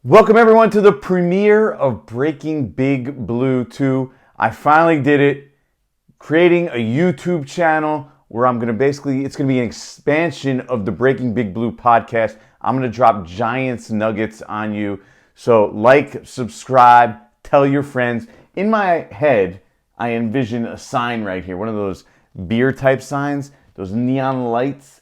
Welcome everyone to the premiere of Breaking Big Blue 2. I finally did it, creating a YouTube channel where it's going to be an expansion of the Breaking Big Blue podcast. I'm going to drop Giants nuggets on you. So like, subscribe, tell your friends. In my head, I envision a sign right here, one of those beer type signs, those neon lights.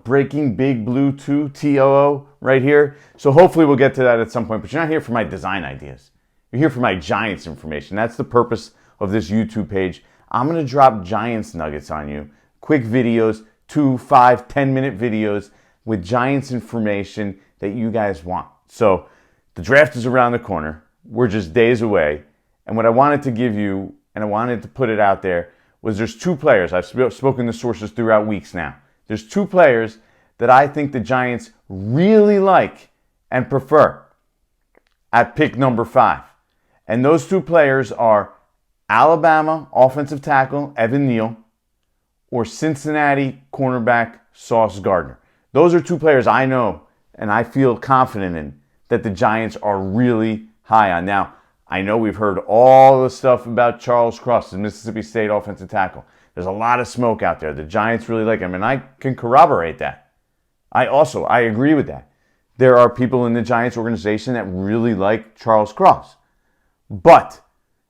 Breaking Big Blue 2, TOO, right here. So hopefully we'll get to that at some point. But you're not here for my design ideas. You're here for my Giants information. That's the purpose of this YouTube page. I'm going to drop Giants nuggets on you. Quick videos, 2, 5, 10-minute videos with Giants information that you guys want. So the draft is around the corner. We're just days away. And what I wanted to give you, and I wanted to put it out there, was there's two players. I've spoken to sources throughout weeks now. There's two players that I think the Giants really like and prefer at pick number 5. And those two players are Alabama offensive tackle Evan Neal or Cincinnati cornerback Sauce Gardner. Those are two players I know and I feel confident in that the Giants are really high on. Now, I know we've heard all the stuff about Charles Cross, the Mississippi State offensive tackle. There's a lot of smoke out there. The Giants really like him, and I can corroborate that. I agree with that. There are people in the Giants organization that really like Charles Cross. But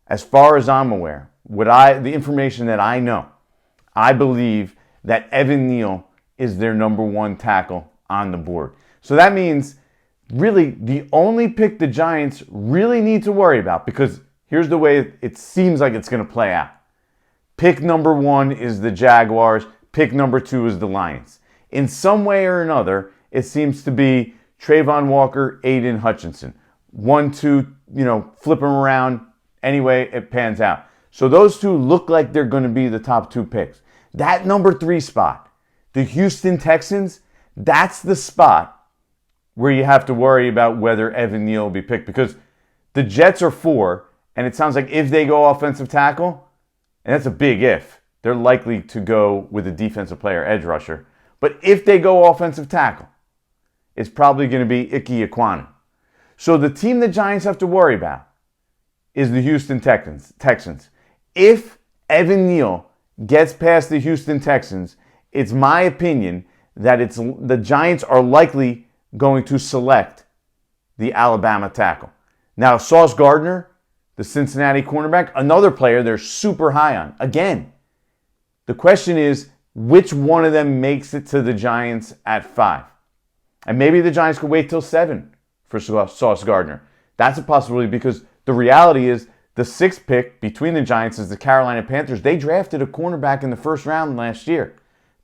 as far as I'm aware, the information that I know, I believe that Evan Neal is their number 1 tackle on the board. So that means really the only pick the Giants really need to worry about, because here's the way it seems like it's going to play out. Pick number 1 is the Jaguars. Pick number 2 is the Lions. In some way or another, it seems to be Trayvon Walker, Aiden Hutchinson. 1, 2, flip them around. Anyway, it pans out. So those two look like they're going to be the top 2 picks. That number 3 spot, the Houston Texans, that's the spot where you have to worry about whether Evan Neal will be picked, because the Jets are 4, and it sounds like if they go offensive tackle, and that's a big if, they're likely to go with a defensive player, edge rusher. But if they go offensive tackle, it's probably going to be Ike Ekwonu. So the team the Giants have to worry about is the Houston Texans. If Evan Neal gets past the Houston Texans, it's my opinion that the Giants are likely going to select the Alabama tackle. Now, Sauce Gardner, the Cincinnati cornerback, another player they're super high on. Again, the question is, which one of them makes it to the Giants at 5? And maybe the Giants could wait till 7 for Sauce Gardner. That's a possibility, because the reality is the 6th pick between the Giants is the Carolina Panthers. They drafted a cornerback in the first round last year.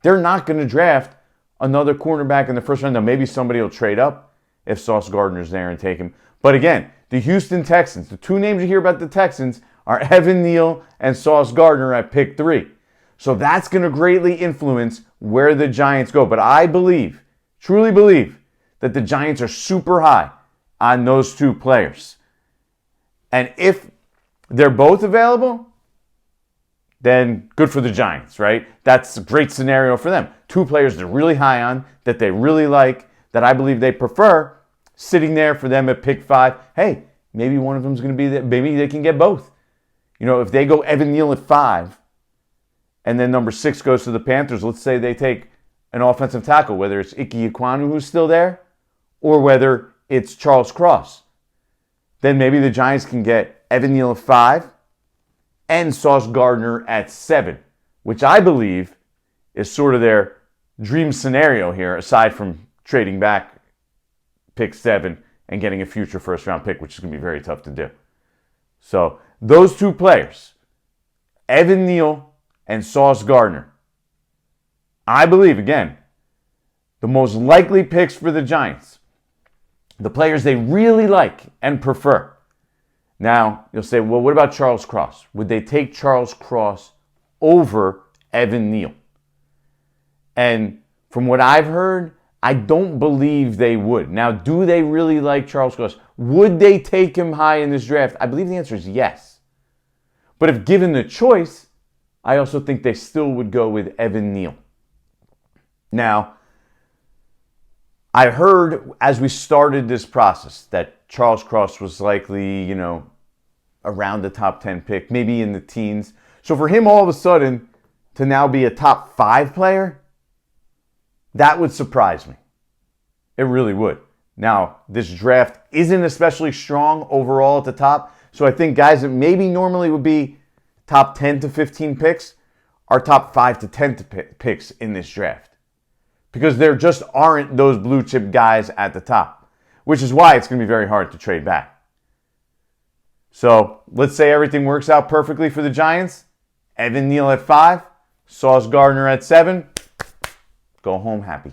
They're not going to draft another cornerback in the first round. Now, maybe somebody will trade up if Sauce Gardner's there and take him. But again, the Houston Texans, the two names you hear about the Texans are Evan Neal and Sauce Gardner at pick 3. So that's going to greatly influence where the Giants go. But I truly believe, that the Giants are super high on those two players. And if they're both available, then good for the Giants, right? That's a great scenario for them. Two players they're really high on, that they really like, that I believe they prefer, sitting there for them at pick 5. Hey, maybe one of them is going to be there. Maybe they can get both. If they go Evan Neal at 5, and then number 6 goes to the Panthers, let's say they take an offensive tackle, whether it's Ike Ekwonu who's still there, or whether it's Charles Cross. Then maybe the Giants can get Evan Neal at 5 and Sauce Gardner at 7, which I believe is sort of their dream scenario here, aside from trading back pick 7 and getting a future first-round pick, which is going to be very tough to do. So those two players, Evan Neal and Sauce Gardner, I believe, again, the most likely picks for the Giants, the players they really like and prefer. Now, you'll say, well, what about Charles Cross? Would they take Charles Cross over Evan Neal? And from what I've heard, I don't believe they would. Now, do they really like Charles Cross? Would they take him high in this draft? I believe the answer is yes. But if given the choice, I also think they still would go with Evan Neal. Now, I heard as we started this process that Charles Cross was likely, you know, around the top 10 pick, maybe in the teens. So for him all of a sudden to now be a top 5 player, that would surprise me. It really would. Now, this draft isn't especially strong overall at the top, so I think guys that maybe normally would be top 10 to 15 picks are top 5 to 10 picks in this draft. Because there just aren't those blue chip guys at the top, which is why it's going to be very hard to trade back. So let's say everything works out perfectly for the Giants. Evan Neal at 5, Sauce Gardner at 7. Go home happy.